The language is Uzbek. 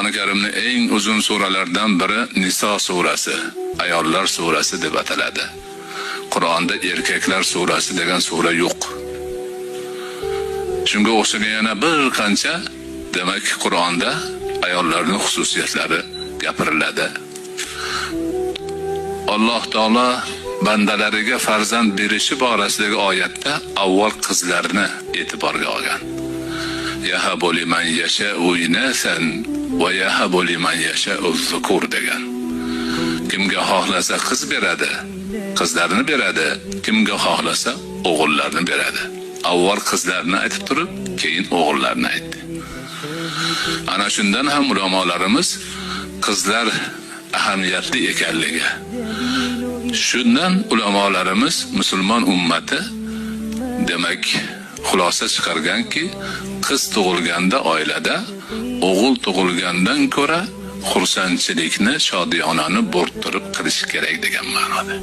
Qur'oni Karimning eng uzun suralardan biri Niso surasi, ayollar surasi deb ataladi. Qur'onda erkaklar surasi degan sura yo'q. Shunga o'xshagan yana bir qancha demak Qur'onda ayollarning xususiyatlari gapiriladi. Alloh taolo bandalariga farzand berishi borasidagi oyatda avval qizlarni e'tiborga olgan. Yahabu liman yasha'u inasan va yahabu liman yasha'u zukur degan. Kimga xohlasa qiz beradi, qizlarni beradi, kimga xohlasa o'g'illarni beradi. Avval qizlarni aytib turib, keyin o'g'illarni aytdi. Ana shundan ham ulamolarimiz qizlar ahamiyatli ekanligi. Shundan ulamolarimiz musulmon ummati demak xulosa chiqarganki, qiz tug'ilganda oilada o'g'il tug'ilgandan ko'ra xursandchilikni, shodiyonani bo'rttirib qilish kerak degan ma'noda.